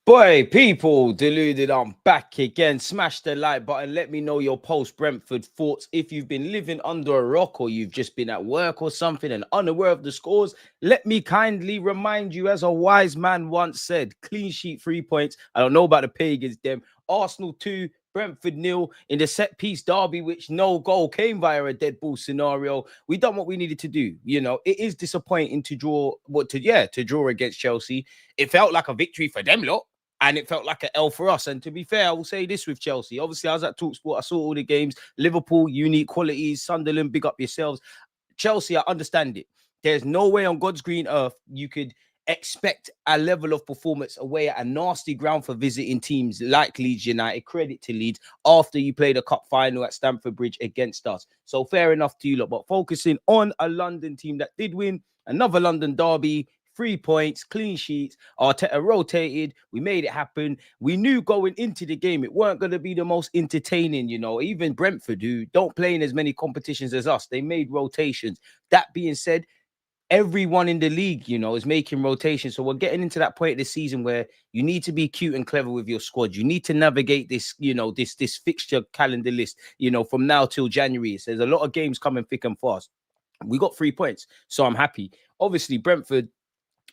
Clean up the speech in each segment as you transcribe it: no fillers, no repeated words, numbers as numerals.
Boy, people, Deluded, I'm back again. Smash the like button. Let me know your post-Brentford thoughts. If you've been living under a rock or you've just been at work or something and unaware of the scores, let me kindly remind you, as a wise man once said, clean sheet 3 points. I don't know about the pagans, them. Arsenal 2, Brentford 0 in the set-piece derby, which no goal came via a dead ball scenario. We done what we needed to do. You know, it is disappointing to draw, to draw against Chelsea. It felt like a victory for them lot. And it felt like an L for us. And to be fair, I will say this with Chelsea. Obviously, I was at TalkSport. I saw all the games. Liverpool, unique qualities. Sunderland, big up yourselves. Chelsea, I understand it. There's no way on God's green earth you could expect a level of performance away at a nasty ground for visiting teams like Leeds United. Credit to Leeds after you played a cup final at Stamford Bridge against us. So fair enough to you lot. But focusing on a London team that did win, another London derby, 3 points, clean sheets. Arteta rotated. We made it happen. We knew going into the game it weren't going to be the most entertaining, you know. Even Brentford, who don't play in as many competitions as us, they made rotations. That being said, everyone in the league, you know, is making rotations. So we're getting into that point of the season where you need to be cute and clever with your squad. You need to navigate this, you know, this fixture calendar list, you know, from now till January. So there's a lot of games coming thick and fast. We got 3 points, so I'm happy. Obviously, Brentford,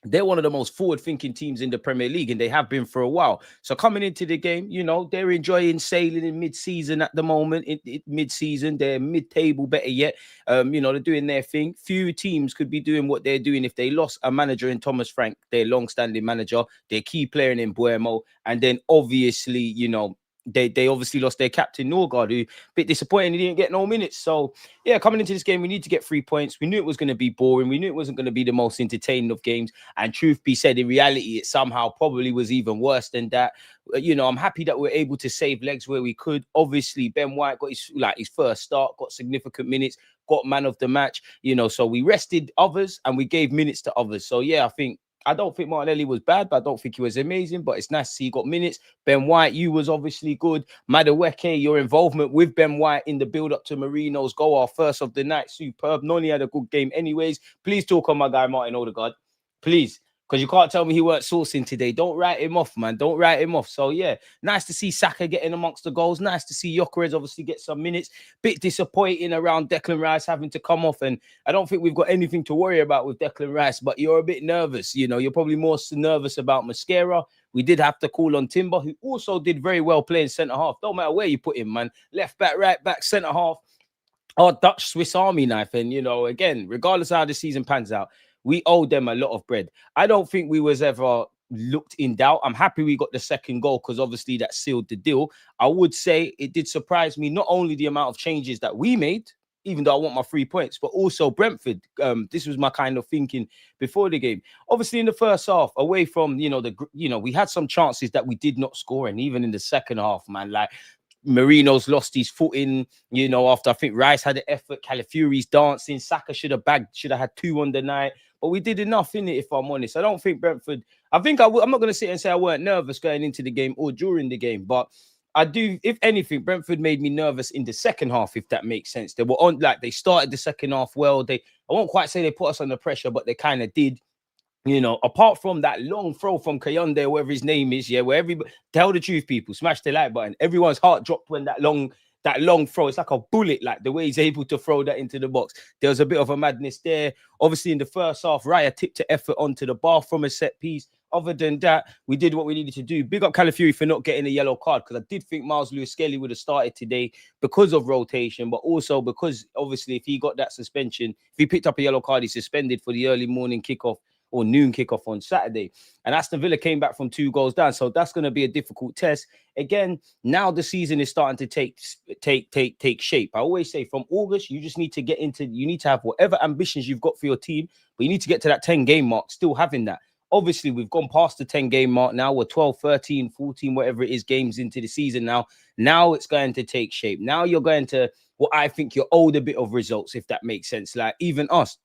they're one of the most forward-thinking teams in the Premier League, and they have been for a while. So coming into the game, you know, they're enjoying sailing in mid-season at the moment. Mid-season, they're mid-table, better yet. You know, they're doing their thing. Few teams could be doing what they're doing if they lost a manager in Thomas Frank, their long-standing manager, their key player in Buemo, and then obviously, you know, they obviously lost their captain, Ødegaard, who a bit disappointing. He didn't get no minutes. So, yeah, coming into this game, we need to get 3 points. We knew it was going to be boring. We knew it wasn't going to be the most entertaining of games. And truth be said, in reality, it somehow probably was even worse than that. You know, I'm happy that we're able to save legs where we could. Obviously, Ben White got his first start, got significant minutes, got man of the match. You know, so we rested others and we gave minutes to others. So, yeah, I don't think Martinelli was bad, but I don't think he was amazing. But it's nice to see he got minutes. Ben White, you was obviously good. Madueke, your involvement with Ben White in the build-up to Merino's goal, our first of the night, superb. Noni had a good game anyways. Please talk on my guy, Martin Ødegaard. Please. Because you can't tell me he weren't sourcing today. Don't write him off, man. Don't write him off. So, yeah, nice to see Saka getting amongst the goals. Nice to see Gyökeres obviously get some minutes. Bit disappointing around Declan Rice having to come off. And I don't think we've got anything to worry about with Declan Rice. But you're a bit nervous. You know, you're probably more nervous about Mascara. We did have to call on Timber, who also did very well playing centre-half. Don't matter where you put him, man. Left back, right back, centre-half. Our Dutch Swiss Army knife. And, you know, again, regardless of how the season pans out, we owe them a lot of bread. I don't think we was ever looked in doubt. I'm happy we got the second goal because obviously that sealed the deal. I would say it did surprise me, not only the amount of changes that we made, even though I want my 3 points, but also Brentford. This was my kind of thinking before the game. Obviously, in the first half, away from, we had some chances that we did not score. And even in the second half, man, like, Merino's lost his footing, you know, after I think Rice had the effort, Calafiori's dancing, Saka should have had 2 on the night. But we did enough in it, if I'm honest. I don't think Brentford, I'm not going to sit and say I weren't nervous going into the game or during the game, but I do, if anything, Brentford made me nervous in the second half, if that makes sense. They were on, like, they started the second half well. I won't quite say they put us under pressure, but they kind of did. You know, apart from that long throw from Kayonde, whatever his name is, yeah, where everybody, tell the truth, people, smash the like button. Everyone's heart dropped when that long throw, it's like a bullet, like the way he's able to throw that into the box. There was a bit of a madness there. Obviously, in the first half, Raya tipped the effort onto the bar from a set piece. Other than that, we did what we needed to do. Big up Calafiori for not getting a yellow card, because I did think Miles Lewis-Skelly would have started today because of rotation, but also because, obviously, if he got that suspension, if he picked up a yellow card, he's suspended for the early morning kickoff or noon kickoff on Saturday. And Aston Villa came back from 2 goals down. So that's going to be a difficult test. Again, now the season is starting to take shape. I always say from August, you just need to you need to have whatever ambitions you've got for your team, but you need to get to that 10-game mark, still having that. Obviously, we've gone past the 10-game mark now. We're 12, 13, 14, whatever it is, games into the season now. Now it's going to take shape. Now you're going to, I think you're owed a bit of results, if that makes sense. Like, even us,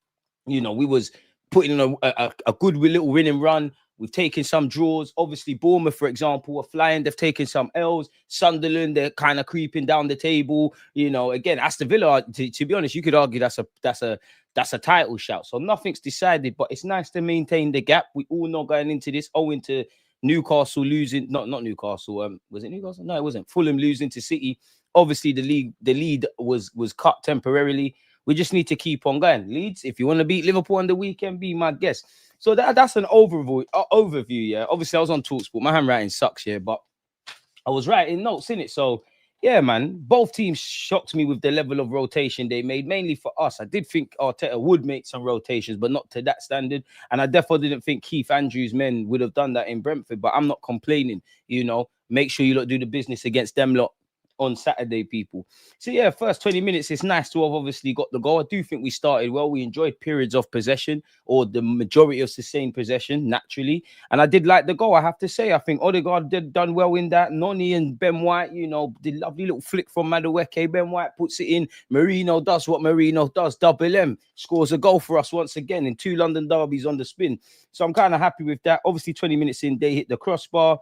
you know, we was putting in a good little winning run. We've taken some draws. Obviously, Bournemouth, for example, are flying. They've taken some L's. Sunderland, they're kind of creeping down the table. You know, again, Aston Villa, to be honest, you could argue that's a title shout. So nothing's decided, but it's nice to maintain the gap. We all know going into this, owing to Newcastle losing, not Newcastle. Was it Newcastle? No, it wasn't. Fulham losing to City. Obviously, the lead was cut temporarily. We just need to keep on going. Leeds, if you want to beat Liverpool on the weekend, be my guest. So that's an overview. Yeah. Obviously, I was on TalkSport. My handwriting sucks here, but I was writing notes in it. So yeah, man, both teams shocked me with the level of rotation they made, mainly for us. I did think Arteta would make some rotations, but not to that standard. And I definitely didn't think Keith Andrews' men would have done that in Brentford, but I'm not complaining. You know, make sure you lot do the business against them lot on Saturday, people. So yeah, first 20 minutes, it's nice to have obviously got the goal. I do think we started well. We enjoyed periods of possession, or the majority of sustained possession, naturally. And I did like the goal, I have to say. I think Ødegaard done well in that. Noni and Ben White, you know, the lovely little flick from Madueke. Ben White puts it in. Merino does what Merino does. Double M scores a goal for us once again in 2 London derbies on the spin. So I'm kind of happy with that. Obviously, 20 minutes in, they hit the crossbar.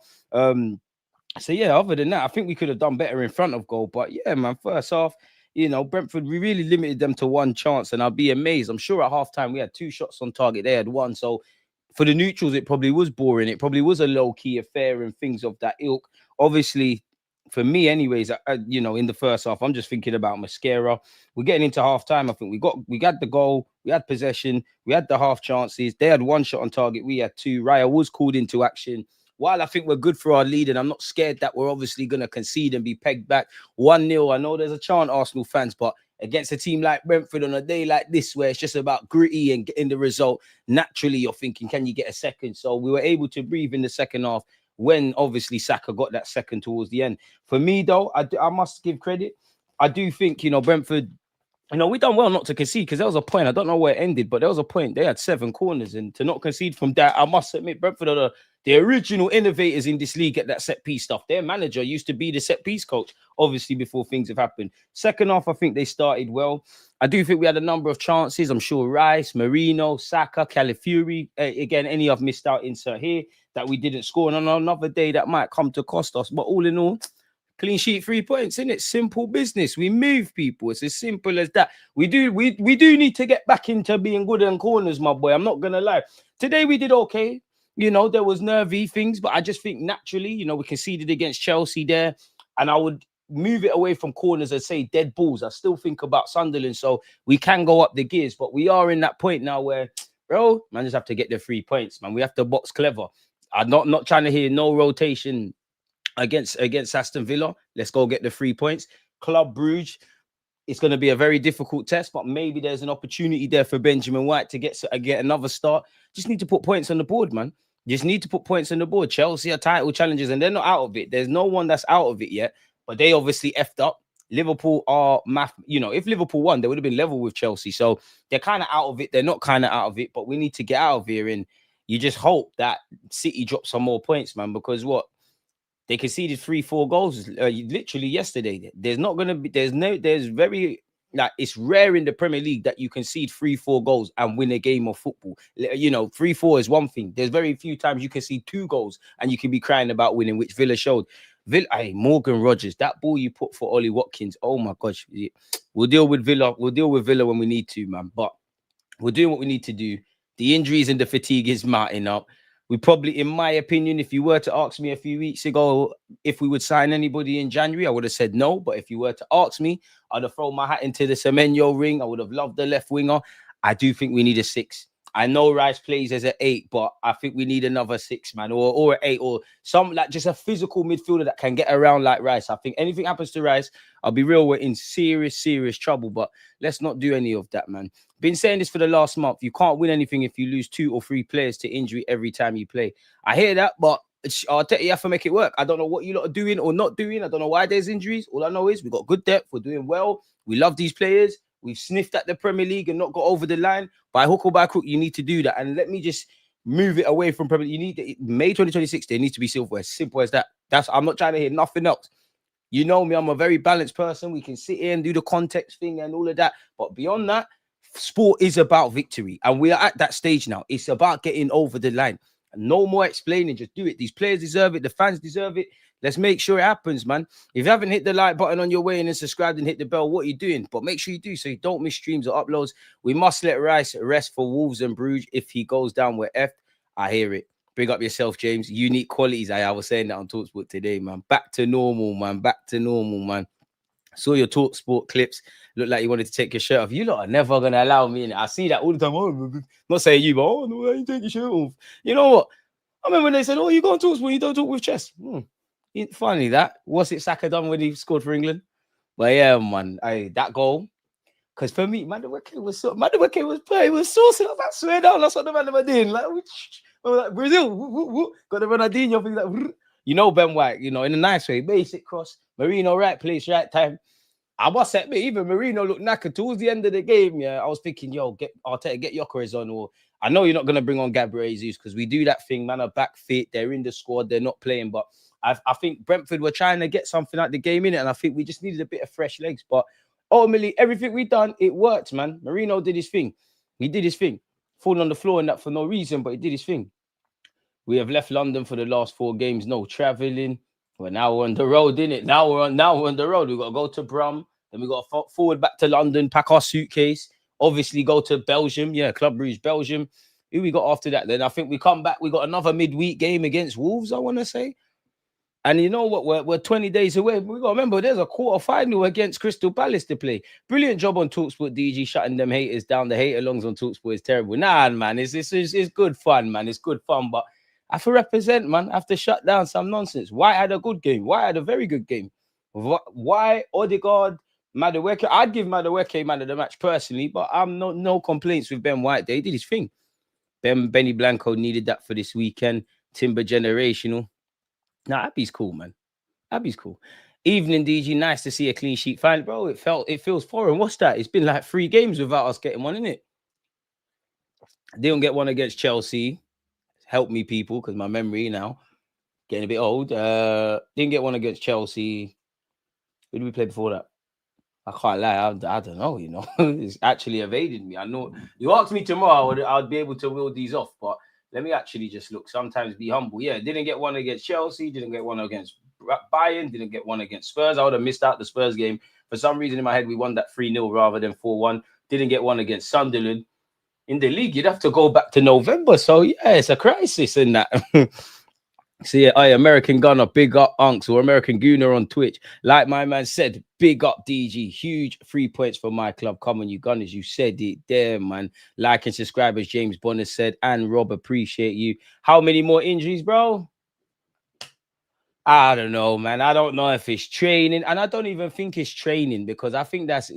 So yeah, other than that, I think we could have done better in front of goal. But yeah, man, first half, you know, Brentford, we really limited them to one chance, and I'll be amazed. I'm sure at halftime we had 2 shots on target. They had 1. So for the neutrals, it probably was boring. It probably was a low-key affair and things of that ilk. Obviously, for me, anyways, you know, in the first half, I'm just thinking about Mascara. We're getting into halftime. I think we got the goal, we had possession, we had the half chances. They had 1 shot on target, we had 2. Raya was called into action. While I think we're good for our lead, and I'm not scared that we're obviously going to concede and be pegged back 1-0. I know there's a chant, Arsenal fans, but against a team like Brentford on a day like this, where it's just about gritty and getting the result, naturally you're thinking, can you get a second? So we were able to breathe in the second half when obviously Saka got that second towards the end. For me, though, I must give credit. I do think, you know, Brentford, you know, we done well not to concede, because there was a point. I don't know where it ended, but there was a point. They had 7 corners, and to not concede from that, I must admit, Brentford are the original innovators in this league at that set piece stuff. Their manager used to be the set piece coach, obviously, before things have happened. Second half, I think they started well. I do think we had a number of chances. I'm sure Rice, Merino, Saka, Calafiori, again, any I've missed out, insert here, that we didn't score. And on another day, that might come to cost us. But all in all, clean sheet, 3 points, isn't it? Simple business. We move people. It's as simple as that. We do need to get back into being good in corners, my boy. I'm not gonna lie. Today we did okay. You know, there was nervy things, but I just think naturally, you know, we conceded against Chelsea there, and I would move it away from corners and say dead balls. I still think about Sunderland, so we can go up the gears, but we are in that point now where, bro, man, just have to get the 3 points, man. We have to box clever. I'm not trying to hear no rotation against Aston Villa. Let's go get the 3 points. Club Brugge, it's going to be a very difficult test, but maybe there's an opportunity there for Benjamin White to get another start. Just need to put points on the board, man. Just need to put points on the board. Chelsea are title challengers, and they're not out of it. There's no one that's out of it yet, but they obviously effed up. Liverpool are you know, if Liverpool won, they would have been level with Chelsea. So they're kind of out of it. They're not kind of out of it, but we need to get out of here. And you just hope that City drops some more points, man, because what? They conceded 3-4 goals literally yesterday. There's not going to be, there's very, like, it's rare in the Premier League that you concede 3-4 goals and win a game of football. You know, 3-4 is one thing. There's very few times you can see 2 goals and you can be crying about winning, which Villa showed. Morgan Rogers, that ball you put for Ollie Watkins. Oh my gosh. We'll deal with Villa. We'll deal with Villa when we need to, man. But we're doing what we need to do. The injuries and the fatigue is mounting up. We probably, in my opinion, if you were to ask me a few weeks ago if we would sign anybody in January, I would have said no. But if you were to ask me, I'd have thrown my hat into the Semenyo ring. I would have loved the left winger. I do think we need a 6. I know Rice plays as an 8, but I think we need another 6, man, or an 8, or some, like, just a physical midfielder that can get around like Rice. I think anything happens to Rice, I'll be real, we're in serious trouble. But let's not do any of that, man. Been saying this for the last month. You can't win anything if you lose 2 or 3 players to injury every time you play. I hear that, but Arteta, you have to make it work. I don't know what you lot are doing or not doing. I don't know why there's injuries. All I know is we've got good depth. We're doing well. We love these players. We've sniffed at the Premier League and not got over the line. By hook or by crook, you need to do that. And let me just move it away from Premier League. You need to, May 2026, there needs to be silverware. Simple as that. I'm not trying to hear nothing else. You know me, I'm a very balanced person. We can sit here and do the context thing and all of that. But beyond that, sport is about victory, and we are at that stage now. It's about getting over the line. No more explaining, just do it. These players deserve it, the fans deserve it. Let's make sure it happens, man. If you haven't hit the like button on your way in and subscribed and hit the bell, what are you doing? But make sure you do so you don't miss streams or uploads. We must let Rice rest for Wolves and Bruges. If he goes down, we're effed. I hear it. Bring up yourself, James. Unique qualities. I was saying that on TalkSport today, man. Back to normal, man. Back to normal, man. Saw your TalkSport clips. Looked like you wanted to take your shirt off. You lot are never going to allow me in it. I see that all the time. Oh, not saying you, but oh, no, you take your shirt off. You know what? I remember when they said, oh, you go on TalkSport, you don't talk with chest. Funny that. What's it Saka done when he scored for England? But yeah, man. That goal. Because for me, Madueke was saucing up that swear down. That's what the man were doing. Like Brazil, got the Ronaldinho thing. Like, you know, Ben White, you know, in a nice way, basic cross, Merino, right place, right time. I must admit, even Merino looked knackered towards the end of the game. Yeah, I was thinking, yo, get Arteta, get Gyökeres on. Or I know you're not gonna bring on Gabriel Jesus because we do that thing. Man are back fit, they're in the squad, they're not playing. But I think Brentford were trying to get something out the game in it, and I think we just needed a bit of fresh legs. But ultimately, everything we done, it worked, man. Merino did his thing. He did his thing. Falling on the floor and that for no reason, but he did his thing. We have left London for the last 4 games. No traveling. Well, now we're on the road, innit? Now we're on the road. We got to go to Brum. Then we got to forward back to London, pack our suitcase. Obviously, go to Belgium. Yeah, Club Brugge, Belgium. Who we got after that? Then I think we come back. We got another midweek game against Wolves, I want to say. And you know what? We're 20 days away. We got to remember there's a quarter final against Crystal Palace to play. Brilliant job on TalkSport, DG, shutting them haters down. The hate alongs on TalkSport is terrible. Nah, man, it's good fun, man. It's good fun, but I have to represent, man. I have to shut down some nonsense. White had a good game. White had a very good game. Why Ødegaard, Madueke? I'd give Madueke man of the match personally, but I'm no complaints with Ben White. They did his thing. Benny Blanco needed that for this weekend. Timber generational. Nah, Abby's cool, man. Abby's cool. Evening, DG. Nice to see a clean sheet. Fine, bro. It feels foreign. What's that? It's been like 3 games without us getting one, innit? Didn't get one against Chelsea. Help me, people, because my memory now getting a bit old. Didn't get one against Chelsea. Who did we play before that? I can't lie. I don't know. You know, it's actually evaded me. I know you asked me tomorrow, I'd be able to wheel these off, but let me actually just look. Sometimes be humble. Yeah, didn't get one against Chelsea. Didn't get one against Bayern. Didn't get one against Spurs. I would have missed out the Spurs game. For some reason in my head, we won that 3-0 rather than 4-1. Didn't get one against Sunderland. In the league, you'd have to go back to November. So, yeah, it's a crisis in that. So, yeah, American Gunner, big up Unks, or American Gooner on Twitch. Like my man said, big up DG. Huge 3 points for my club. Come on, you Gunners. You said it there, man. Like and subscribe, as James Bonner said. And Rob, appreciate you. How many more injuries, bro? I don't know, man. I don't know if it's training. And I don't even think it's training because I think that's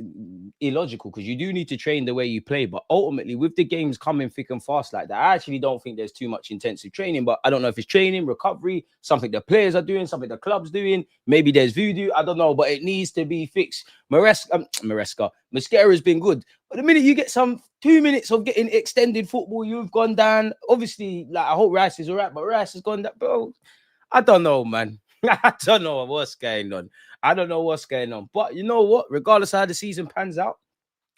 illogical because you do need to train the way you play. But ultimately, with the games coming thick and fast like that, I actually don't think there's too much intensive training. But I don't know if it's training, recovery, something the players are doing, something the club's doing. Maybe there's voodoo. I don't know, but it needs to be fixed. Mascara's been good. But the minute you get some 2 minutes of getting extended football, you've gone down. Obviously, like I hope Rice is all right, but Rice has gone down, bro. I don't know, man. I don't know what's going on. I don't know what's going on. But you know what? Regardless of how the season pans out,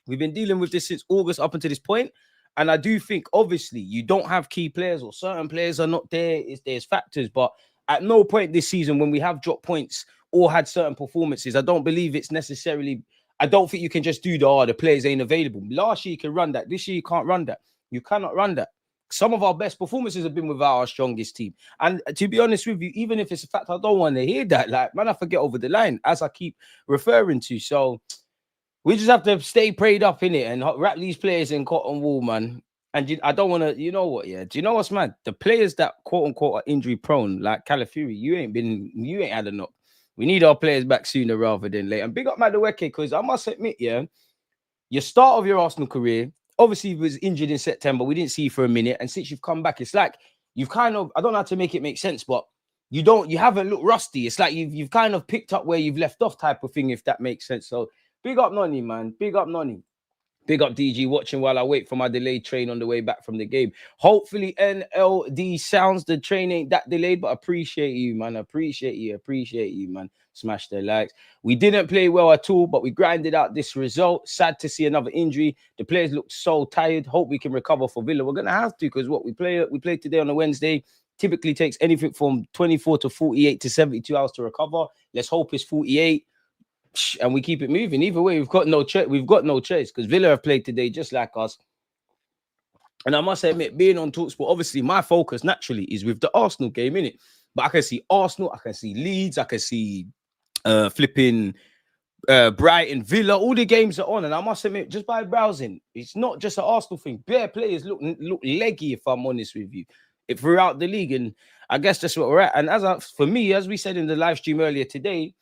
we've been dealing with this since August up until this point. And I do think, obviously, you don't have key players or certain players are not there. There's factors. But at no point this season when we have dropped points or had certain performances, I don't believe it's necessarily... I don't think you can just do the players ain't available. Last year, you can run that. This year, you can't run that. You cannot run that. Some of our best performances have been without our strongest team. And to be honest with you, even if it's a fact, I don't want to hear that. Like, man, I forget over the line, as I keep referring to. So we just have to stay prayed up in it and wrap these players in cotton wool, man. And I don't want to, you know what, yeah. Do you know what's mad? The players that quote unquote are injury prone, like Calafiori, you ain't had enough. We need our players back sooner rather than later. And big up Madueke, because I must admit, yeah, your start of your Arsenal career, obviously, he was injured in September. We didn't see you for a minute. And since you've come back, it's like you've kind of, I don't know how to make it make sense, but you haven't looked rusty. It's like you've kind of picked up where you've left off type of thing, if that makes sense. So big up Noni, man. Big up Noni. Big up DG watching while I wait for my delayed train on the way back from the game. Hopefully NLD sounds the train ain't that delayed, but appreciate you, man. Appreciate you, man. Smash the likes. We didn't play well at all, but we grinded out this result. Sad to see another injury. The players looked so tired. Hope we can recover for Villa. We're gonna have to, because what we played today on a Wednesday. Typically takes anything from 24 to 48 to 72 hours to recover. Let's hope it's 48. And we keep it moving. Either way, we've got no choice. Because Villa have played today just like us. And I must admit, being on TalkSport, obviously my focus naturally is with the Arsenal game, innit? But I can see Arsenal, I can see Leeds, I can see flipping Brighton, Villa. All the games are on, and I must admit, just by browsing, it's not just an Arsenal thing. Bare players look leggy, if I'm honest with you, throughout the league. And I guess that's what we're at. And for me, as we said in the live stream earlier today,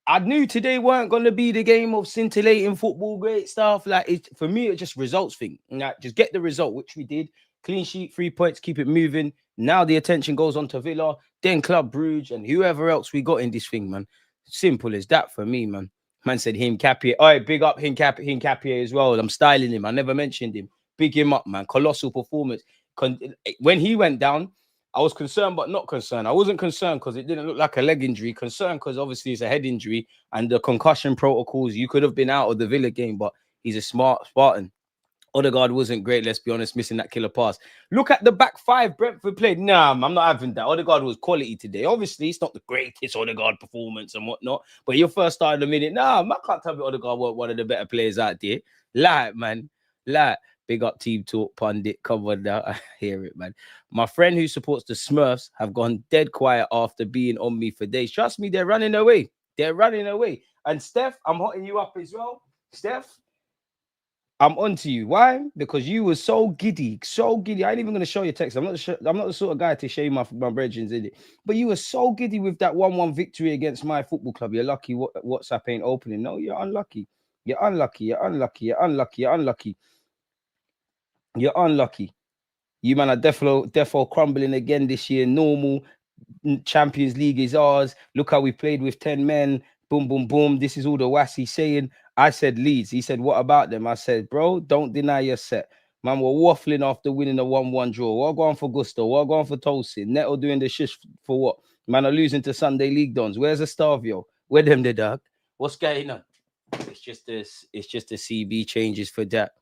I knew today weren't going to be the game of scintillating football, great stuff. Like, for me, it's just results thing. Like, just get the result, which we did. Clean sheet, 3 points, keep it moving. Now the attention goes on to Villa, then Club Brugge, and whoever else we got in this thing, man. Simple as that for me, man. Man said Hincapié. All right, big up Hincapié as well. I'm styling him. I never mentioned him. Big him up, man. Colossal performance. When he went down, I was concerned, but not concerned. I wasn't concerned because it didn't look like a leg injury. Concerned because obviously it's a head injury and the concussion protocols. You could have been out of the Villa game, but he's a smart Spartan. Ødegaard wasn't great, let's be honest, missing that killer pass. Look at the back five Brentford played. Nah, I'm not having that. Ødegaard was quality today. Obviously, it's not the greatest Ødegaard performance and whatnot, but your first start in a minute. Nah, I can't tell me Ødegaard was one of the better players out there. Man. Big up Team Talk Pundit. Come on now. I hear it, man. My friend who supports the Smurfs have gone dead quiet after being on me for days. Trust me, they're running away. And Steph, I'm hotting you up as well. Steph, I'm on to you. Why? Because you were so giddy. I ain't even going to show you text. I'm not the sort of guy to show you my brethren, in it. But you were so giddy with that 1-1 victory against my football club. You're lucky WhatsApp ain't opening. No, you're unlucky. You're unlucky. You man are defo crumbling again this year. Normal. Champions League is ours. Look how we played with 10 men. Boom, boom, boom. This is all the Wassy saying. I said Leeds. He said, what about them? I said, bro, don't deny your set. Man, we're waffling after winning a 1-1 draw. What going for Gusto? What going for Tosin? Neto doing the shish for what? Man are losing to Sunday League Dons. Where's the Starvio? Where them the dog? What's going on? It's just the CB changes for that.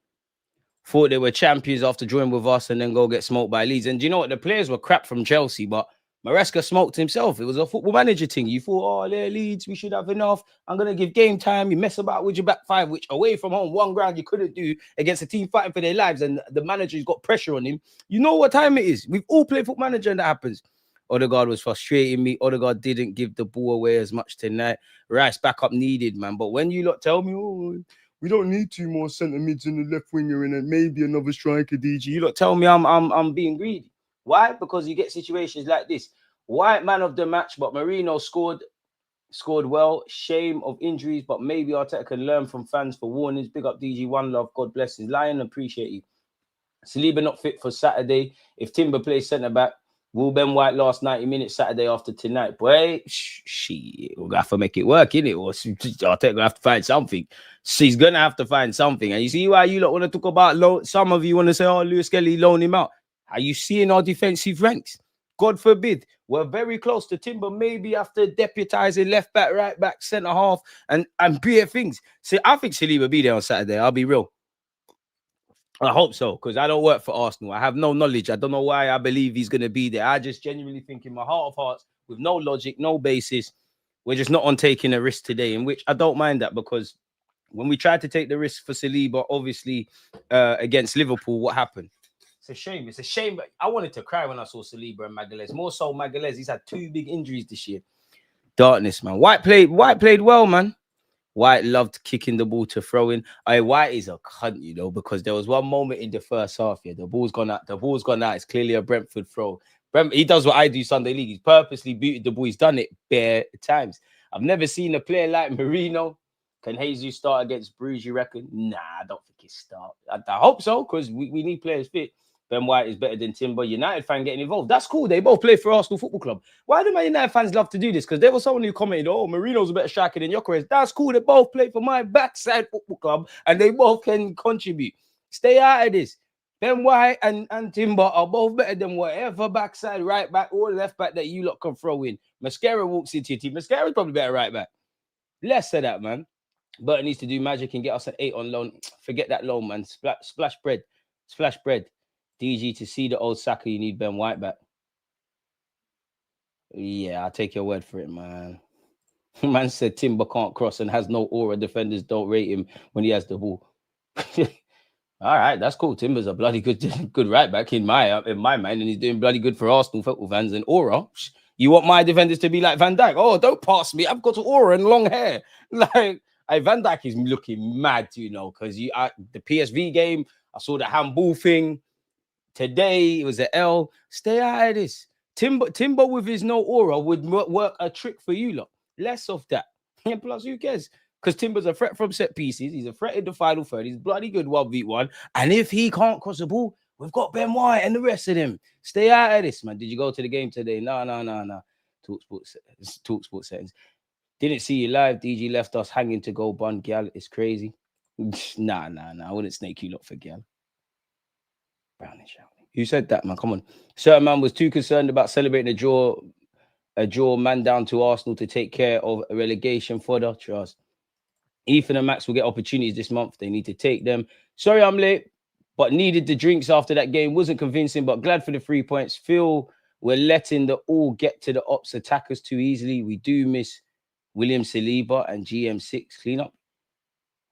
Thought they were champions after drawing with us and then go get smoked by Leeds. And do you know what? The players were crap from Chelsea, but Maresca smoked himself. It was a football manager thing. You thought, oh, they're Leeds, we should have enough. I'm going to give game time. You mess about with your back five, which away from home, one ground you couldn't do against a team fighting for their lives, and the manager's got pressure on him. You know what time it is. We've all played football manager and that happens. Ødegaard was frustrating me. Ødegaard didn't give the ball away as much tonight. Rice backup needed, man. But when you lot tell me, oh, we don't need 2 more centre mids in the left winger and then maybe another striker, DG. You lot tell me I'm being greedy. Why? Because you get situations like this. White man of the match, but Merino scored well. Shame of injuries, but maybe Arteta can learn from fans for warnings. Big up DG, one love. God bless his Lion. Appreciate you. Saliba not fit for Saturday. If Timber plays centre back, will Ben White last 90 minutes Saturday after tonight? Boy, shit, we're gonna have to make it work, innit? Or Arteta gonna have to find something. She's gonna have to find something. And you see why you lot want to talk about loan. Some of you want to say, oh, Lewis Kelly loan him out. Are you seeing our defensive ranks? God forbid. We're very close to Timber, maybe after deputizing left back, right back, centre half, and bigger things. See, I think Saliba will be there on Saturday. I'll be real. I hope so, because I don't work for Arsenal. I have no knowledge. I don't know why I believe he's going to be there. I just genuinely think in my heart of hearts, with no logic, no basis, we're just not on taking a risk today, in which I don't mind that, because when we tried to take the risk for Saliba, obviously, against Liverpool, what happened? It's a shame. It's a shame. But I wanted to cry when I saw Saliba and Magalhaes. More so Magalhaes. He's had 2 big injuries this year. Darkness, man. White played well, man. White loved kicking the ball to throw in. White is a cunt, you know, because there was one moment in the first half, yeah, the ball's gone out. It's clearly a Brentford throw. He does what I do Sunday League. He's purposely booted the ball. He's done it bare times. I've never seen a player like Merino. Can Jesus start against Bruges, you reckon? Nah, I don't think he start. I hope so, because we need players fit. Ben White is better than Timber. United fan getting involved. That's cool. They both play for Arsenal Football Club. Why do my United fans love to do this? Because there was someone who commented, oh, Merino's a better striker than Gyökeres. That's cool. They both play for my backside football club and they both can contribute. Stay out of this. Ben White and Timber are both better than whatever backside, right back, or left back that you lot can throw in. Mascara walks into your team. Mascara's probably better right back. Less of that, man. Burton needs to do magic and get us an 8 on loan. Forget that loan, man. Splash bread. Splash bread. DG, to see the old Saka, you need Ben White back. Yeah, I'll take your word for it, man. Man said Timber can't cross and has no aura. Defenders don't rate him when he has the ball. All right, that's cool. Timber's a bloody good right back in my mind, and he's doing bloody good for Arsenal football fans. And aura, you want my defenders to be like Van Dijk? Oh, don't pass me. I've got aura and long hair. Like Van Dijk is looking mad, because the PSV game, I saw the handball thing. Today it was an L. Stay out of this. Timber with his no aura would work a trick for you lot. Less of that. And plus, who cares? Because Timber's a threat from set pieces. He's a threat in the final third. He's bloody good 1v1. And if he can't cross the ball, we've got Ben White and the rest of them. Stay out of this, man. Did you go to the game today? No. Talk sports settings. Didn't see you live. DG left us hanging to go bun. Gal, it's crazy. Nah. I wouldn't snake you lot for Gal. Brownish out. Who said that, man? Come on. Certain man was too concerned about celebrating a draw man down to Arsenal to take care of a relegation fodder. Trust. Ethan and Max will get opportunities this month. They need to take them. Sorry I'm late, but needed the drinks after that game. Wasn't convincing, but glad for the 3 points. Feel we're letting the all get to the ops attackers too easily. We do miss William Saliba and GM6 cleanup.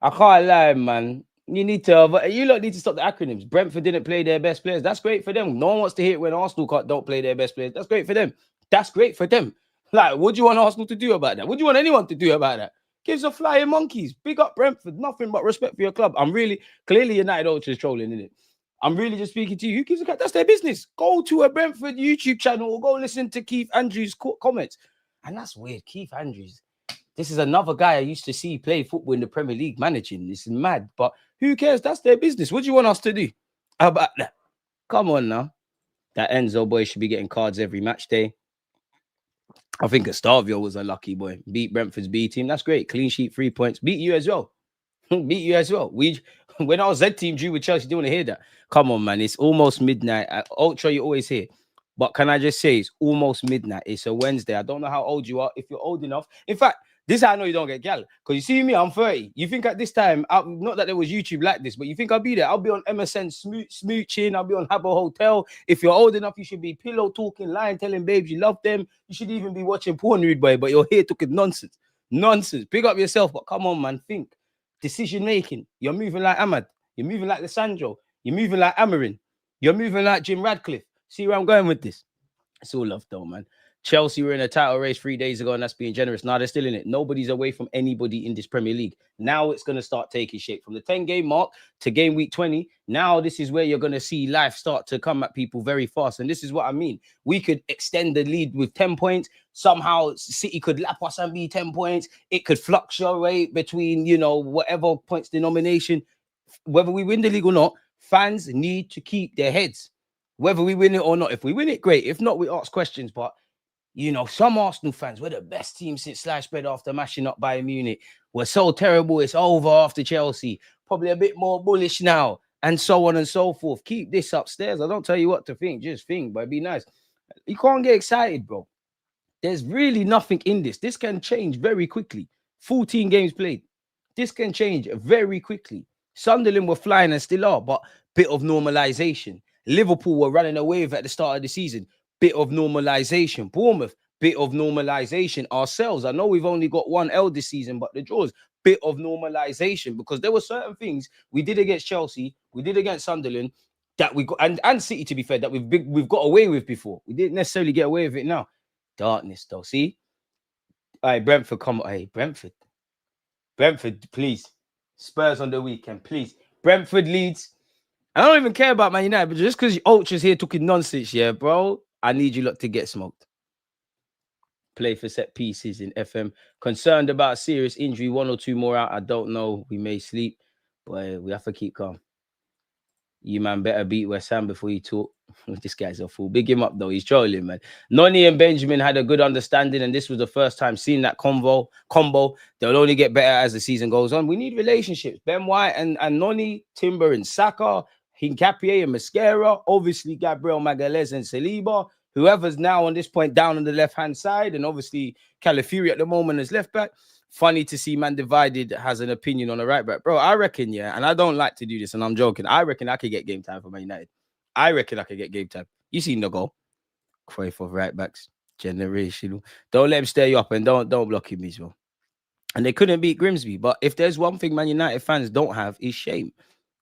I can't lie, man. You lot need to stop the acronyms. Brentford didn't play their best players. That's great for them. No one wants to hear it when Arsenal don't play their best players. That's great for them. That's great for them. Like, what do you want Arsenal to do about that? What do you want anyone to do about that? Gives a flying monkeys. Big up Brentford. Nothing but respect for your club. I'm really, clearly United Ultras trolling, innit? I'm really just speaking to you. Who gives a crap? That's their business. Go to a Brentford YouTube channel or go listen to Keith Andrews' comments. And that's weird. Keith Andrews. This is another guy I used to see play football in the Premier League managing. This is mad. But who cares? That's their business. What do you want us to do about that? Come on now. That Enzo boy should be getting cards every match day. I think Gustavio was a lucky boy. Beat Brentford's B team. That's great. Clean sheet, 3 points. Beat you as well. Beat you as well. When our Z team drew with Chelsea, do you want to hear that? Come on, man. It's almost midnight. Ultra, you always hear. But can I just say, it's almost midnight. It's a Wednesday. I don't know how old you are. If you're old enough. In fact, this is how I know you don't get gal. Because you see me, I'm 30. You think at this time, not that there was YouTube like this, but you think I'll be there. I'll be on MSN smooching. I'll be on Habbo Hotel. If you're old enough, you should be pillow talking, lying, telling babes you love them. You should even be watching porn, rude boy. But you're here talking nonsense. Nonsense. Pick up yourself. But come on, man. Think. Decision making. You're moving like Ahmad. You're moving like Lissandro. You're moving like Amarin. You're moving like Jim Radcliffe. See where I'm going with this? It's all love, though, man. Chelsea were in a title race 3 days ago, and that's being generous. Now they're still in it. Nobody's away from anybody in this Premier League. Now it's going to start taking shape from the 10-game mark to game week 20. Now this is where you're going to see life start to come at people very fast. And this is what I mean. We could extend the lead with 10 points. Somehow City could lap us and be 10 points. It could fluctuate between, whatever points denomination. Whether we win the league or not, fans need to keep their heads. Whether we win it or not. If we win it, great. If not, we ask questions. But some Arsenal fans, we're the best team since sliced bread after mashing up Bayern Munich. We're so terrible, it's over after Chelsea. Probably a bit more bullish now, and so on and so forth. Keep this upstairs. I don't tell you what to think. Just think, but be nice. You can't get excited, bro. There's really nothing in this. This can change very quickly. 14 games played. This can change very quickly. Sunderland were flying and still are, but bit of normalization. Liverpool were running away with at the start of the season. Bit of normalization. Bournemouth, bit of normalization. Ourselves, I know we've only got 1 L this season, but the draws, bit of normalization, because there were certain things we did against Chelsea, we did against Sunderland, that we got, and City, to be fair, that we've got away with before. We didn't necessarily get away with it now. Darkness, though. See? All right, Brentford, come on. Hey, Brentford, please. Spurs on the weekend, please. Brentford leads. I don't even care about Man United, but just because Ultras here talking nonsense, yeah, bro, I need you lot to get smoked. Play for set pieces in FM. Concerned about serious injury, 1 or 2 more out. I don't know. We may sleep, but we have to keep calm. You man better beat West Ham before you talk. This guy's a fool. Big him up though. He's trolling, man. Noni and Benjamin had a good understanding, and this was the first time seeing that combo. They'll only get better as the season goes on. We need relationships. Ben White and Noni, Timber and Saka, Hincapié and Mascara, obviously Gabriel Magalhaes and Saliba. Whoever's now on this point down on the left-hand side, and obviously Calafiori at the moment as left back. Funny to see man divided has an opinion on the right back. Bro, I reckon, yeah, and I don't like to do this, and I'm joking. I reckon I could get game time for Man United. I reckon I could get game time. You seen the goal? Cruyff for right backs. Generational. Don't let him stare you up and don't block him as well. And they couldn't beat Grimsby. But if there's one thing Man United fans don't have, is shame.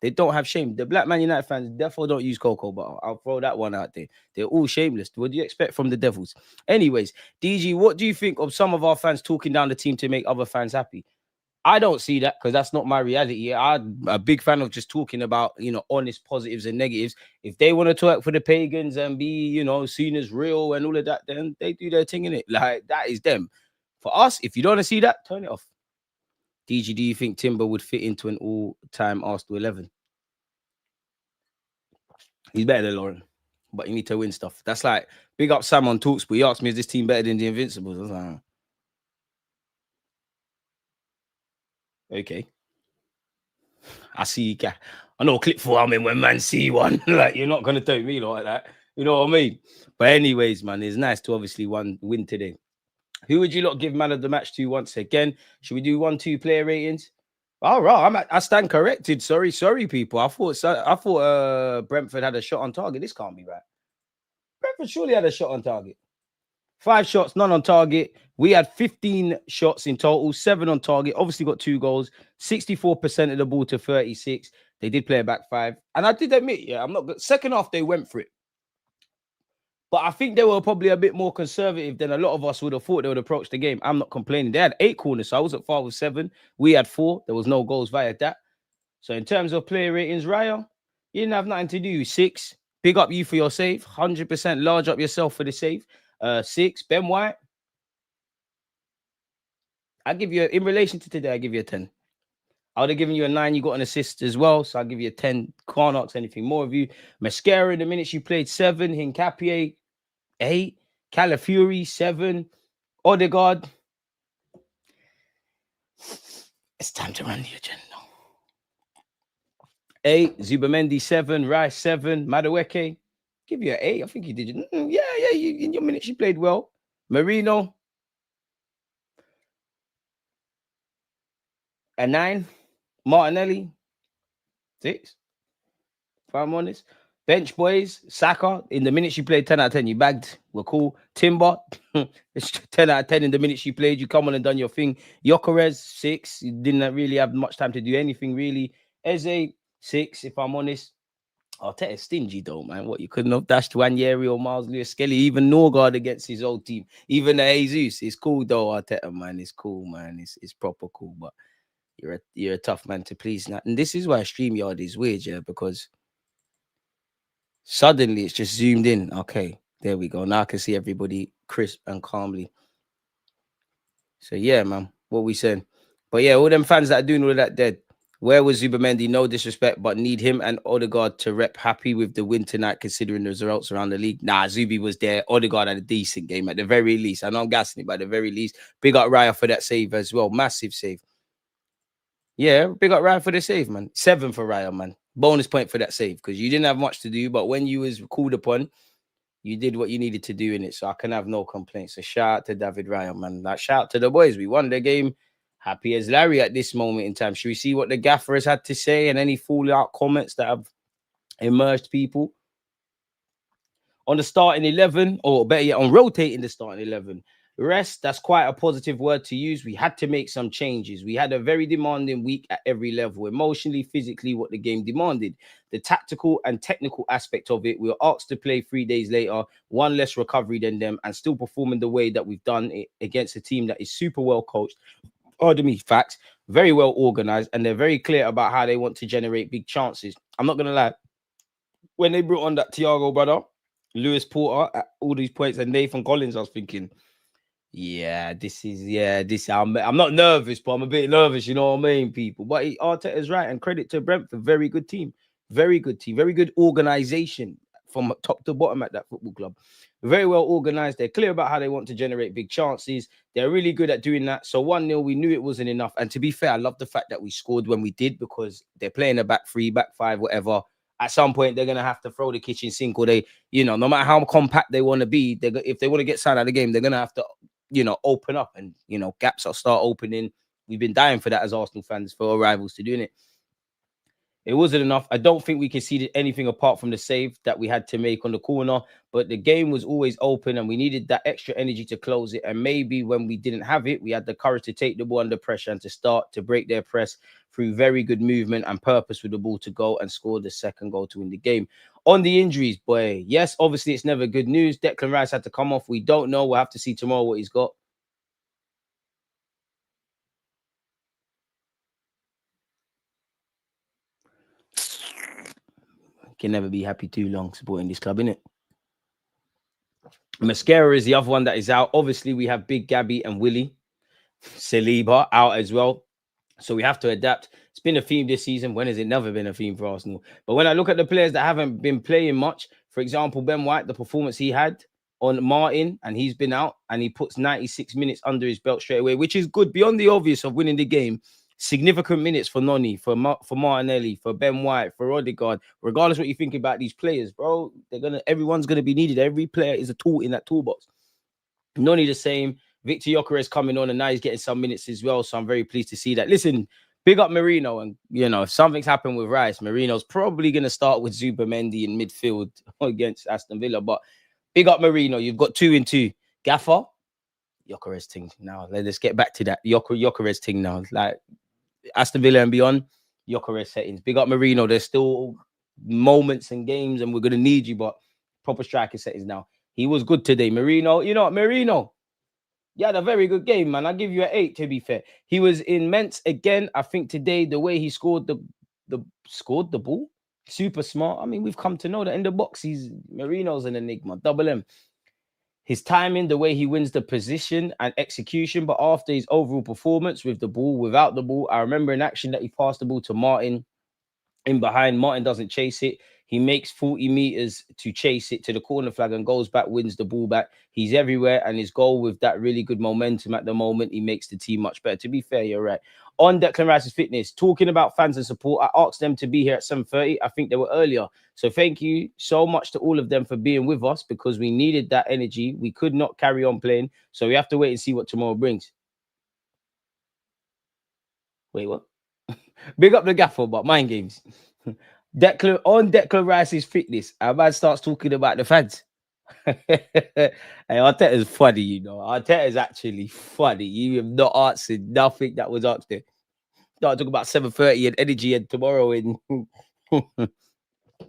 They don't have shame. The Black Man United fans therefore don't use cocoa butter. I'll throw that one out there. They're all shameless. What do you expect from the Devils? Anyways, DG, what do you think of some of our fans talking down the team to make other fans happy? I don't see that because that's not my reality. I'm a big fan of just talking about, honest positives and negatives. If they want to talk for the pagans and be, seen as real and all of that, then they do their thing in it. Like, that is them. For us, if you don't want to see that, turn it off. DG, do you think Timber would fit into an all-time Arsenal 11? He's better than Lauren, but you need to win stuff. That's like, big up Sam on Talks, but he asked me, is this team better than the Invincibles? I was like, okay. I see, I know clip for him when man see one. Like, you're not going to tell me like that. You know what I mean? But anyways, man, it's nice to obviously win today. Who would you lot give man of the match to once again? Should we do 1-2 player ratings? All right, I stand corrected. Sorry, people. I thought Brentford had a shot on target. This can't be right. Brentford surely had a shot on target. 5 shots, none on target. We had 15 shots in total, 7 on target. Obviously got 2 goals, 64% of the ball to 36. They did play a back 5. And I did admit, I'm not good. Second half, they went for it. But I think they were probably a bit more conservative than a lot of us would have thought they would approach the game. I'm not complaining. They had 8 corners, so I wasn't far with 7. We had 4. There was no goals via that. So in terms of player ratings, Raya, you didn't have nothing to do. 6. Big up you for your save. 100% large up yourself for the save. 6. Ben White, I give you, in relation to today, I give you a 10. I would have given you a 9. You got an assist as well, so I'll give you a 10. Can't ask anything more of you. Mascara, the minutes you played, 7. Hincapié, 8. Calafiori, 7. Ødegaard. It's time to run the agenda. 8. Zubamendi, 7. Rice, 7. Madueke, give you an 8. I think you did. In your minutes you played well. Merino, a 9. Martinelli, 6. If I'm honest. Bench boys, Saka, in the minutes you played, 10 out of 10. You bagged. We're cool. Timber, it's 10 out of 10 in the minutes you played. You come on and done your thing. Gyökeres, 6. You didn't really have much time to do anything, really. Eze, 6, if I'm honest. Arteta's stingy, though, man. What, you couldn't have dashed Wanyeri or Miles Lewis-Skelly, even Ødegaard against his old team. Even the Jesus. It's cool, though, Arteta, man. It's cool, man. It's proper cool, but you're a tough man to please now. And this is why StreamYard is weird, yeah, because suddenly it's just zoomed in. Okay, there we go. Now I can see everybody crisp and calmly. So yeah, man, what we saying? But yeah, all them fans that are doing all of that dead. Where was Zubamendi? No disrespect, but need him and Ødegaard to rep. Happy with the win tonight, considering the results around the league. Nah, Zubi was there. Ødegaard had a decent game at the very least. I know I'm gassing it, but at the very least, big up Raya for that save as well. Massive save. Yeah, big up Raya for the save, man. 7 for Raya, man. Bonus point for that save because you didn't have much to do, but when you was called upon, you did what you needed to do in it. So I can have no complaints. So shout out to David Raya, man. Like, shout out to the boys. We won the game. Happy as Larry at this moment in time. Should we see what the gaffer has had to say and any fallout comments that have emerged, people? On the starting 11, or better yet, on rotating the starting 11. Rest, that's quite a positive word to use. We had to make some changes. We had a very demanding week at every level, emotionally, physically, what the game demanded. The tactical and technical aspect of it, we were asked to play 3 days later, 1 less recovery than them, and still performing the way that we've done it against a team that is super well coached. Pardon me, facts, very well organized, and they're very clear about how they want to generate big chances. I'm not going to lie. When they brought on that Thiago brother, Lewis Porter, at all these points, and Nathan Collins, I was thinking, I'm not nervous, but I'm a bit nervous, you know what I mean, people. But Arteta's right, and credit to Brentford, very good team. Very good team, very good organization from top to bottom at that football club. Very well organized. They're clear about how they want to generate big chances. They're really good at doing that. So 1-0, we knew it wasn't enough. And to be fair, I love the fact that we scored when we did, because they're playing a back three, back five, whatever. At some point, they're going to have to throw the kitchen sink, or they, no matter how compact they want to be, if they want to get signed out of the game, they're going to have to, open up, and, gaps will start opening. We've been dying for that as Arsenal fans, for our rivals to doing it. It wasn't enough. I don't think we conceded anything apart from the save that we had to make on the corner, but the game was always open and we needed that extra energy to close it. And maybe when we didn't have it, we had the courage to take the ball under pressure and to start to break their press through very good movement and purpose with the ball to go and score the second goal to win the game. On the injuries, boy, yes, obviously it's never good news. Declan Rice had to come off. We don't know. We'll have to see tomorrow what he's got. Can never be happy too long supporting this club, innit? Mascara is the other one that is out. Obviously, we have Big Gabby and Willie Saliba out as well. So we have to adapt. It's been a theme this season. When has it never been a theme for Arsenal? But when I look at the players that haven't been playing much, for example, Ben White, the performance he had on Martin, and he's been out, and he puts 96 minutes under his belt straight away, which is good beyond the obvious of winning the game. Significant minutes for Noni, for Martinelli, for Ben White, for Ødegaard. Regardless what you think about these players, bro, everyone's gonna be needed. Every player is a tool in that toolbox. Noni the same. Victor Gyökeres coming on, and now he's getting some minutes as well. So I'm very pleased to see that. Listen, big up Merino, and if something's happened with Rice, Merino's probably gonna start with Zubimendi in midfield against Aston Villa. But big up Merino, you've got 2 in 2. Gaffer, Gyökeres thing now. Let's get back to that Gyökeres thing now. Like Aston Villa and beyond, Gyökeres settings. Big up Merino. There's still moments and games, and we're gonna need you, but proper striker settings now. He was good today, Merino. You know what, Merino? You had a very good game, man. I'll give you an 8, to be fair. He was immense again. I think today, the way he scored the ball, super smart. I mean, we've come to know that in the box, Merino's an enigma, double M. His timing, the way he wins the position and execution, but after his overall performance with the ball, without the ball, I remember an action that he passed the ball to Martin in behind. Martin doesn't chase it. He makes 40 meters to chase it to the corner flag and goes back, wins the ball back. He's everywhere, and his goal with that really good momentum at the moment, he makes the team much better. To be fair, you're right. On Declan Rice's fitness, talking about fans and support, I asked them to be here at 7:30. I think they were earlier. So thank you so much to all of them for being with us, because we needed that energy. We could not carry on playing. So we have to wait and see what tomorrow brings. Wait, what? Big up the gaffer, but mind games. Declan Rice's fitness, a man starts talking about the fans. Hey, Arteta's funny, Arteta's actually funny. You have not answered nothing that was asked there. Start talking about 7:30 and energy, and tomorrow in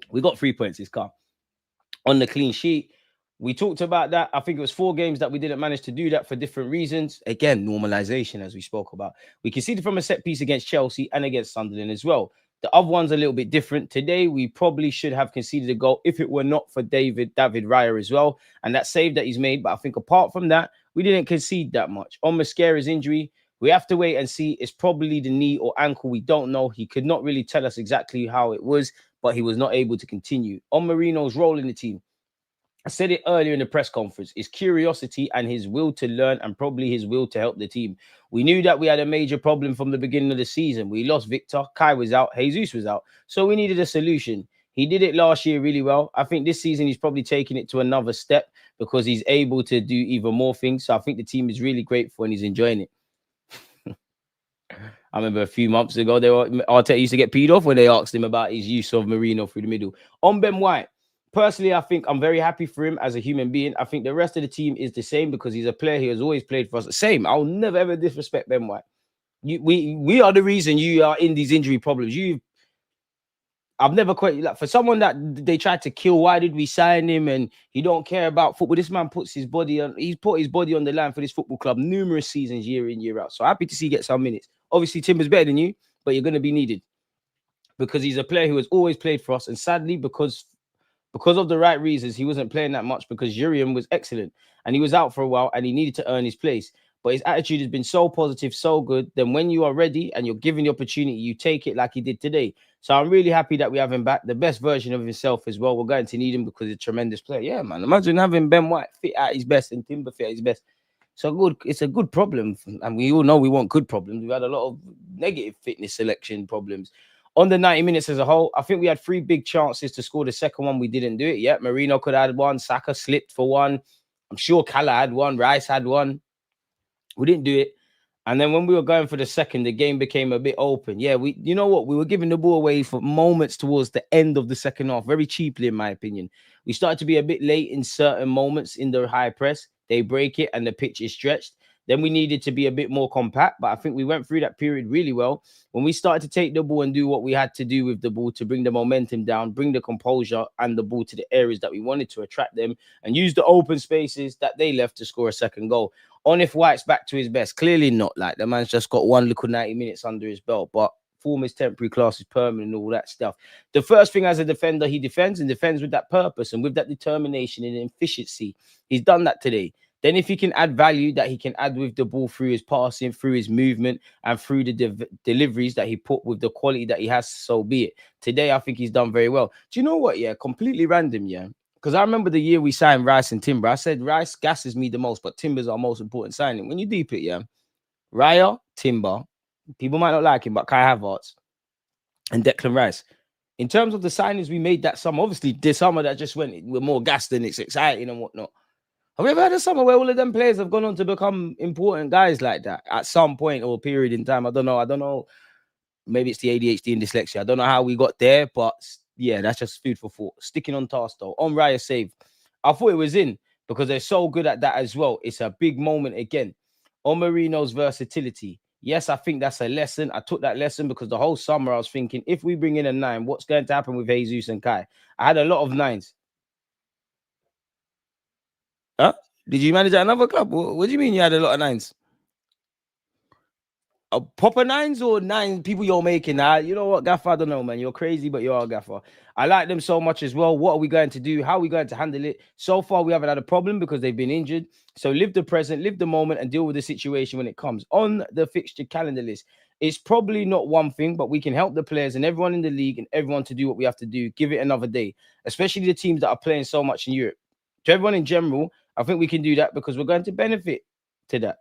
we got 3 points. It's calm. On the clean sheet, we talked about that. I think it was 4 games that we didn't manage to do that for different reasons. Again, normalization, as we spoke about. We conceded from a set piece against Chelsea and against Sunderland as well. The other one's a little bit different. Today, we probably should have conceded a goal if it were not for David Raya as well, and that save that he's made. But I think apart from that, we didn't concede that much. On Mascara's injury, we have to wait and see. It's probably the knee or ankle. We don't know. He could not really tell us exactly how it was, but he was not able to continue. On Merino's role in the team, I said it earlier in the press conference, his curiosity and his will to learn, and probably his will to help the team. We knew that we had a major problem from the beginning of the season. We lost Victor, Kai was out, Jesus was out. So we needed a solution. He did it last year really well. I think this season he's probably taking it to another step, because he's able to do even more things. So I think the team is really grateful and he's enjoying it. I remember a few months ago, Arteta used to get peed off when they asked him about his use of Merino through the middle. On Ben White, personally, I think I'm very happy for him as a human being. I think the rest of the team is the same, because he's a player who has always played for us. Same. I'll never, ever disrespect Ben White. We are the reason you are in these injury problems. I've never quite, like, for someone that they tried to kill, why did we sign him? And he don't care about football. This man puts his body on, he's put his body on the line for this football club numerous seasons, year in, year out. So happy to see you get some minutes. Obviously, Timber's better than you, but you're going to be needed, because he's a player who has always played for us. And sadly, because of the right reasons, he wasn't playing that much, because Urian was excellent and he was out for a while and he needed to earn his place. but his attitude has been so positive, so good. Then when you are ready and you're given the opportunity, you take it like he did today. So I'm really happy that we have him back, the best version of himself as well. We're going to need him because he's a tremendous player. Yeah, man. Imagine having Ben White fit at his best and Timber fit at his best. So good. It's a good problem, and we all know we want good problems. We've had a lot of negative fitness selection problems. On the 90 minutes as a whole, I think we had 3 big chances to score. The second one, we didn't do it yet. Merino could have had one. Saka slipped for one. I'm sure Kala had one. Rice had one. We didn't do it. And then when we were going for the second, the game became a bit open. Yeah, you know what? We were giving the ball away for moments towards the end of the second half, very cheaply, in my opinion. We started to be a bit late in certain moments in the high press. They break it and the pitch is stretched. Then we needed to be a bit more compact, but I think we went through that period really well. When we started to take the ball and do what we had to do with the ball to bring the momentum down, bring the composure and the ball to the areas that we wanted to attract them, and use the open spaces that they left to score a second goal. On if White's back to his best, clearly not. Like, the man's just got one little 90 minutes under his belt, but form is temporary, class is permanent, and all that stuff. The first thing as a defender, he defends with that purpose and with that determination and efficiency. He's done that today. Then if he can add value that he can add with the ball through his passing, through his movement, and through the deliveries that he put with the quality that he has, so be it. Today, I think he's done very well. Do you know what? Yeah, completely random, yeah. Because I remember the year we signed Rice and Timber. I said Rice gasses me the most, but Timber's our most important signing. When you deep it, yeah, Raya, Timber, people might not like him, but Kai Havertz and Declan Rice. In terms of the signings we made that summer, obviously this summer that just went, we're more gassed and it's exciting and whatnot. Have we ever had a summer where all of them players have gone on to become important guys like that at some point or period in time? I don't know. Maybe it's the ADHD and dyslexia. I don't know how we got there, but yeah, that's just food for thought. Sticking on task though. On Raya save, I thought it was in because they're so good at that as well. It's a big moment again. On Merino's versatility. Yes, I think that's a lesson. I took that lesson because the whole summer I was thinking, if we bring in a 9, what's going to happen with Jesus and Kai? I had a lot of 9s. Huh? Did you manage at another club? What do you mean you had a lot of 9s? Proper 9s or 9 people you're making? You know what, Gaffer? I don't know, man. You're crazy, but you are, Gaffer. I like them so much as well. What are we going to do? How are we going to handle it? So far, we haven't had a problem because they've been injured. So live the present, live the moment, and deal with the situation when it comes. On the fixture calendar list, it's probably not one thing, but we can help the players and everyone in the league and everyone to do what we have to do. Give it another day, especially the teams that are playing so much in Europe. To everyone in general, I think we can do that because we're going to benefit to that.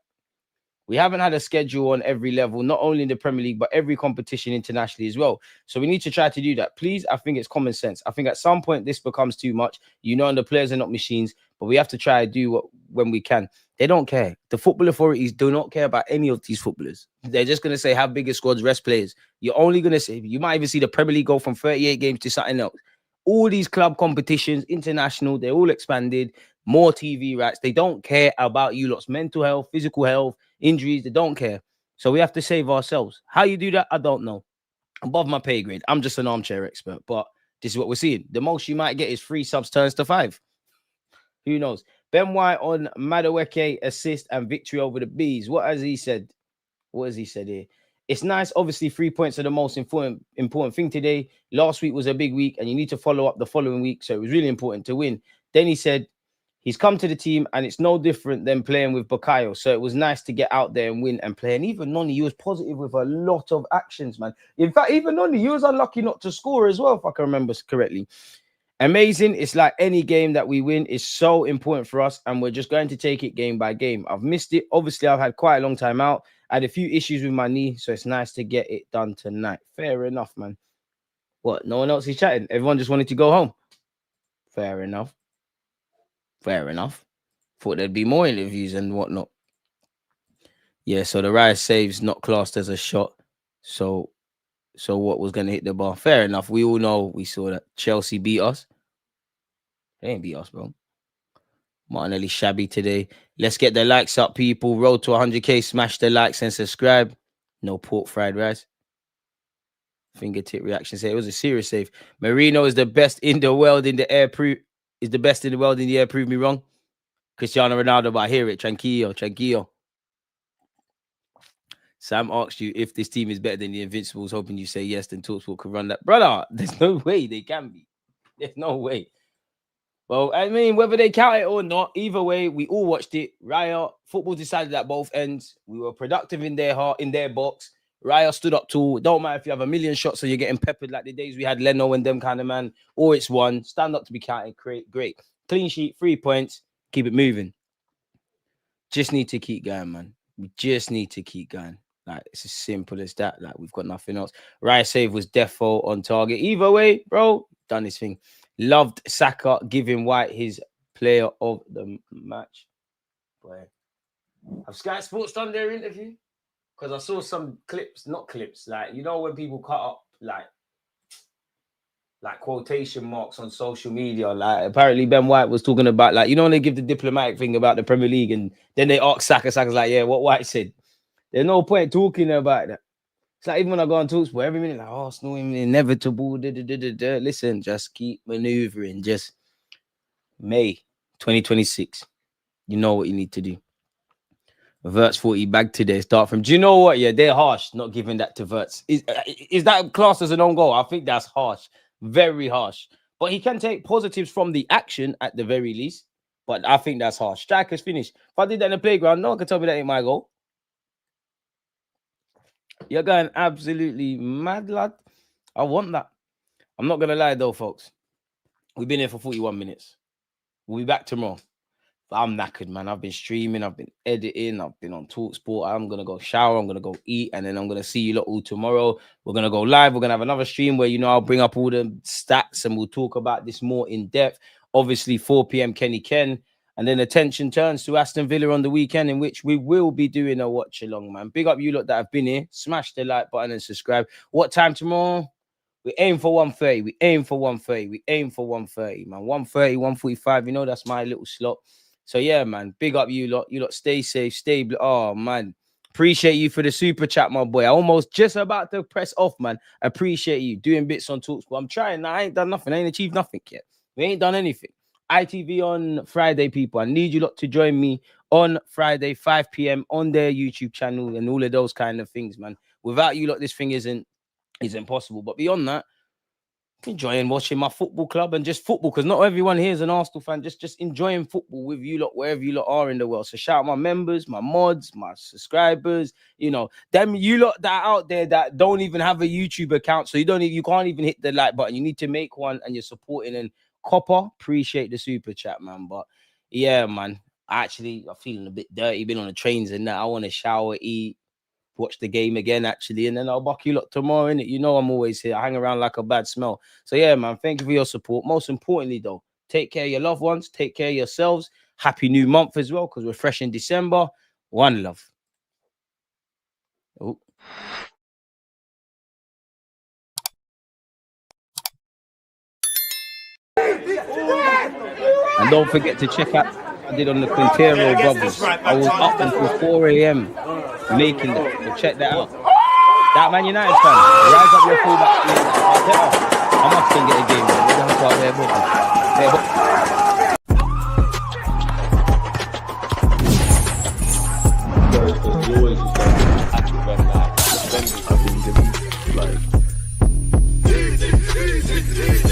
We haven't had a schedule on every level, not only in the Premier League, but every competition internationally as well. So we need to try to do that. Please, I think it's common sense. I think at some point this becomes too much. You know, and the players are not machines, but we have to try to do what when we can. They don't care. The football authorities do not care about any of these footballers. They're just going to say have bigger squads, rest players. You're only going to say, you might even see the Premier League go from 38 games to something else. All these club competitions, international, they're all expanded. More TV rights. They don't care about you lot's mental health, physical health, injuries. They don't care. So we have to save ourselves. How you do that, I don't know. Above my pay grade. I'm just an armchair expert, but this is what we're seeing. The most you might get is 3 subs turns to 5. Who knows? Ben White on Madueke assist and victory over the Bees. What has he said? What has he said here? It's nice. Obviously, 3 points are the most important thing today. Last week was a big week, and you need to follow up the following week. So it was really important to win. Then he said, he's come to the team and it's no different than playing with Bukayo. So it was nice to get out there and win and play. And even Noni, he was positive with a lot of actions, man. In fact, even Noni, he was unlucky not to score as well, if I can remember correctly. Amazing. It's like any game that we win is so important for us. And we're just going to take it game by game. I've missed it. Obviously, I've had quite a long time out. I had a few issues with my knee. So it's nice to get it done tonight. Fair enough, man. What? No one else is chatting. Everyone just wanted to go home. Fair enough. Fair enough. Thought there'd be more interviews and whatnot. Yeah, so the Rice saves not classed as a shot. So what was going to hit the bar? Fair enough. We all know we saw that Chelsea beat us. They ain't beat us, bro. Martinelli shabby today. Let's get the likes up, people. Road to 100k. Smash the likes and subscribe. No pork fried rice. Fingertip reaction. Say it was a serious save. Merino is the best in the world in the air. Is the best in the world in the air. Prove me wrong. Cristiano Ronaldo, but I hear it. Tranquillo. Sam asked you if this team is better than the Invincibles, hoping you say yes, then TalkSport could run that. Brother, there's no way they can be. There's no way. Well, I mean, whether they count it or not, either way, we all watched it. Raya, football decided at both ends. We were productive in their heart, in their box. Raya stood up tall. Don't matter if you have a million shots, so you're getting peppered like the days we had Leno and them kind of man, or it's one. Stand up to be counted. Great. Clean sheet, 3 points. Keep it moving. Just need to keep going, man. We just need to keep going. Like, it's as simple as that. Like, we've got nothing else. Raya save was defo on target. Either way, bro, done his thing. Loved Saka giving White his player of the match. Boy. Have Sky Sports done their interview? Because I saw some clips, not clips, like, you know when people cut up like quotation marks on social media. Like, apparently Ben White was talking about, like, you know when they give the diplomatic thing about the Premier League and then they ask Saka's like, yeah, what White said. There's no point talking about that. It's like even when I go on TalkSport, every minute, like, Arsenal inevitable. Listen, just keep maneuvering. Just May 2026. You know what you need to do. Verts 40 bag today. Start from. Do you know what? Yeah, they're harsh not giving that to Verts. Is that classed as an own goal? I think that's harsh. Very harsh. But he can take positives from the action at the very least. But I think that's harsh. Striker's finished. If I did that in the playground, no one can tell me that ain't my goal. You're going absolutely mad, lad. I want that. I'm not going to lie, though, folks. We've been here for 41 minutes. We'll be back tomorrow. But I'm knackered, man. I've been streaming. I've been editing. I've been on TalkSport. I'm going to go shower. I'm going to go eat. And then I'm going to see you lot all tomorrow. We're going to go live. We're going to have another stream where, you know, I'll bring up all the stats and we'll talk about this more in depth. Obviously, 4 p.m. Kenny Ken. And then attention turns to Aston Villa on the weekend, in which we will be doing a watch along, man. Big up you lot that have been here. Smash the like button and subscribe. What time tomorrow? We aim for 1:30. We aim for 1:30. We aim for 1:30, man. 1:30, 1:45. You know, that's my little slot. So, yeah, man. Big up you lot. You lot stay safe, stay. Oh, man. Appreciate you for the super chat, my boy. I almost just about to press off, man. Appreciate you doing bits on TalkSport. I'm trying. I ain't done nothing. I ain't achieved nothing yet. We ain't done anything. ITV on Friday, people. I need you lot to join me on Friday, 5 p.m. on their YouTube channel and all of those kind of things, man. Without you lot, this thing isn't possible. But beyond that, enjoying watching my football club and just football, because not everyone here is an Arsenal fan. Just enjoying football with you lot wherever you lot are in the world. So shout out my members, my mods, my subscribers, you know, them you lot that are out there that don't even have a YouTube account. So you can't even hit the like button. You need to make one, and you're supporting. And Copper, appreciate the super chat, man. But yeah, man, I'm feeling a bit dirty, been on the trains and that. I want to shower, eat, watch the game again, actually, and then I'll buck you lot tomorrow, innit? You know I'm always here. I hang around like a bad smell. So yeah, man, thank you for your support. Most importantly, though, take care of your loved ones, take care of yourselves. Happy new month as well, because we're fresh in December. One love. Oh. And don't forget to check out what I did on the Quintero brothers. I was up until 4 a.m. making that. So check that out. That Man United fan, rise up your fullback. I must can get a game, man. We're going to go out there, boy.